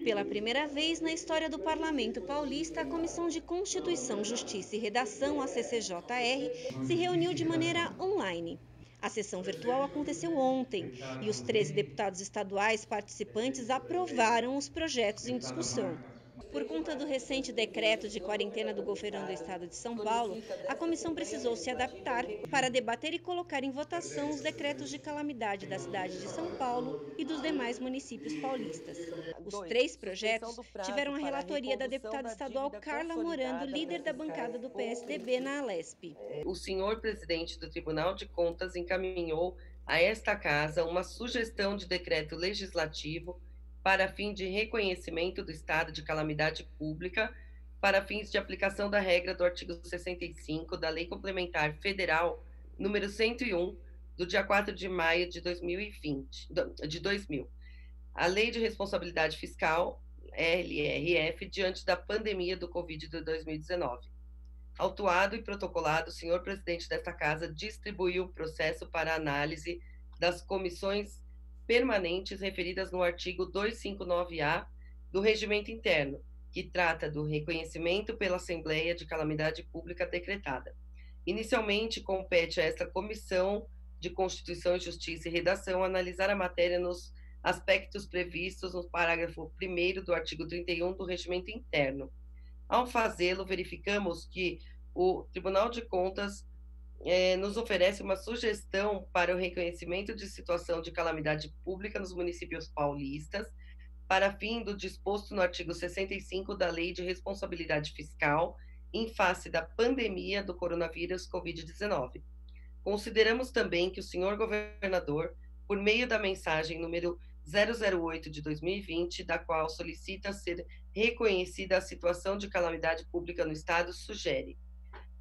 Pela primeira vez na história do Parlamento Paulista, a Comissão de Constituição, Justiça e Redação, a CCJR, se reuniu de maneira online. A sessão virtual aconteceu ontem e os 13 deputados estaduais participantes aprovaram os projetos em discussão. Por conta do recente decreto de quarentena do governo do estado de São Paulo, a comissão precisou se adaptar para debater e colocar em votação os decretos de calamidade da cidade de São Paulo e dos demais municípios paulistas. Os 3 projetos tiveram a relatoria da deputada estadual Carla Morando, líder da bancada do PSDB na Alesp. O senhor presidente do Tribunal de Contas encaminhou a esta casa uma sugestão de decreto legislativo para fim de reconhecimento do estado de calamidade pública para fins de aplicação da regra do artigo 65 da Lei Complementar Federal número 101, do dia 4 de maio de 2000. A Lei de Responsabilidade Fiscal, LRF, diante da pandemia do Covid de 2019. Autuado e protocolado, o senhor presidente desta casa distribuiu o processo para análise das comissões permanentes referidas no artigo 259-A do Regimento Interno, que trata do reconhecimento pela Assembleia de calamidade pública decretada. Inicialmente, compete a esta Comissão de Constituição, Justiça e Redação analisar a matéria nos aspectos previstos no parágrafo 1º do artigo 31 do Regimento Interno. Ao fazê-lo, verificamos que o Tribunal de Contas nos oferece uma sugestão para o reconhecimento de situação de calamidade pública nos municípios paulistas, para fim do disposto no artigo 65 da Lei de Responsabilidade Fiscal, em face da pandemia do coronavírus Covid-19. Consideramos também que o senhor governador, por meio da mensagem número 008 de 2020, da qual solicita ser reconhecida a situação de calamidade pública no Estado, sugere.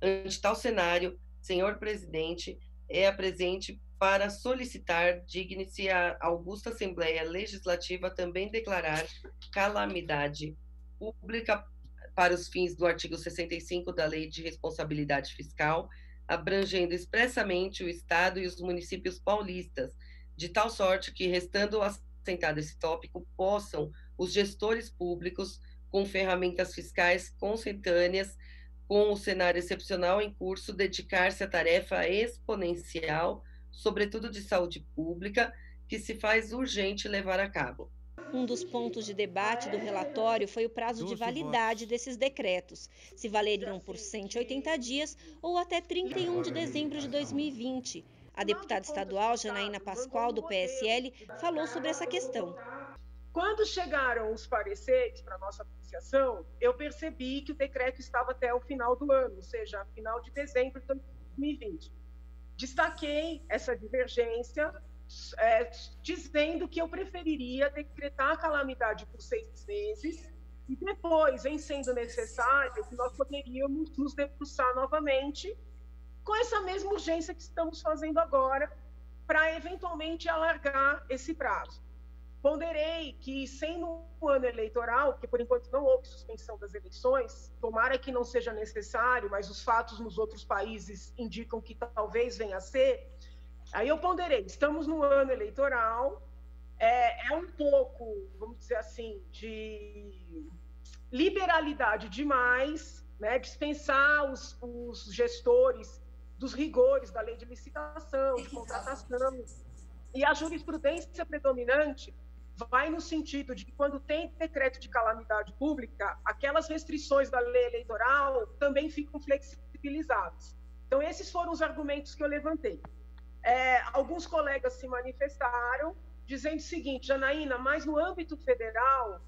Ante tal cenário, senhor presidente, é presente para solicitar, digne-se a augusta Assembleia Legislativa também declarar calamidade pública para os fins do artigo 65 da Lei de Responsabilidade Fiscal, abrangendo expressamente o Estado e os municípios paulistas, de tal sorte que, restando assentado esse tópico, possam os gestores públicos, com ferramentas fiscais consentâneas, com o cenário excepcional em curso, dedicar-se à tarefa exponencial, sobretudo de saúde pública, que se faz urgente levar a cabo. Um dos pontos de debate do relatório foi o prazo de validade desses decretos, se valeriam por 180 dias ou até 31 de dezembro de 2020. A deputada estadual Janaína Pascoal, do PSL, falou sobre essa questão. Quando chegaram os pareceres para a nossa apreciação, eu percebi que o decreto estava até o final do ano, ou seja, final de dezembro de 2020. Destaquei essa divergência, dizendo que eu preferiria decretar a calamidade por 6 meses e depois, em sendo necessário, que nós poderíamos nos debruçar novamente com essa mesma urgência que estamos fazendo agora para eventualmente alargar esse prazo. Ponderei que, sendo um ano eleitoral, que por enquanto não houve suspensão das eleições, tomara que não seja necessário, mas os fatos nos outros países indicam que talvez venha a ser, aí eu ponderei, estamos no ano eleitoral, é um pouco, vamos dizer assim, de liberalidade demais, né, dispensar os gestores dos rigores da lei de licitação, de contratação, e a jurisprudência predominante vai no sentido de que, quando tem decreto de calamidade pública, aquelas restrições da lei eleitoral também ficam flexibilizadas. Então, esses foram os argumentos que eu levantei. Alguns colegas se manifestaram, dizendo o seguinte: Janaína, mas no âmbito federal,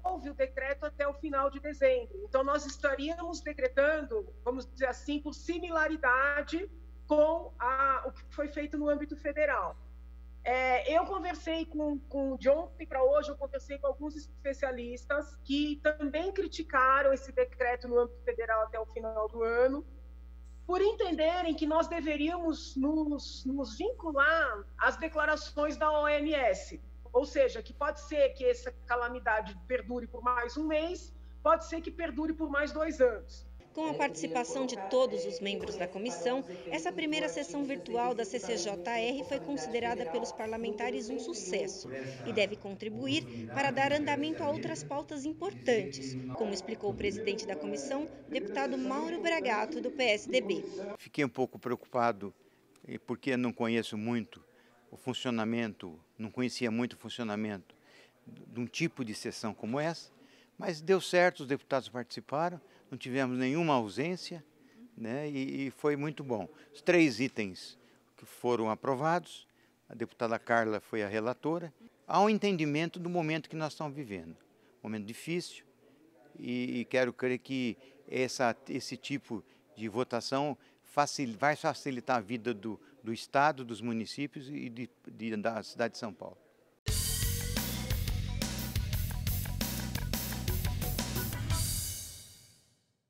houve o decreto até o final de dezembro, então nós estaríamos decretando, vamos dizer assim, por similaridade com o que foi feito no âmbito federal. Eu conversei de ontem para hoje, eu conversei com alguns especialistas que também criticaram esse decreto no âmbito federal até o final do ano, por entenderem que nós deveríamos nos vincular às declarações da OMS, ou seja, que pode ser que essa calamidade perdure por mais um mês, pode ser que perdure por mais 2 anos. Com a participação de todos os membros da comissão, essa primeira sessão virtual da CCJR foi considerada pelos parlamentares um sucesso e deve contribuir para dar andamento a outras pautas importantes, como explicou o presidente da comissão, deputado Mauro Bragato, do PSDB. Fiquei um pouco preocupado porque não conheço muito o funcionamento, não conhecia muito o funcionamento de um tipo de sessão como essa, mas deu certo, os deputados participaram, não tivemos nenhuma ausência, né, e foi muito bom. Os 3 itens que foram aprovados, a deputada Carla foi a relatora, há um entendimento do momento que nós estamos vivendo, um momento difícil, e quero crer que esse tipo de votação vai facilitar a vida do Estado, dos municípios e da cidade de São Paulo.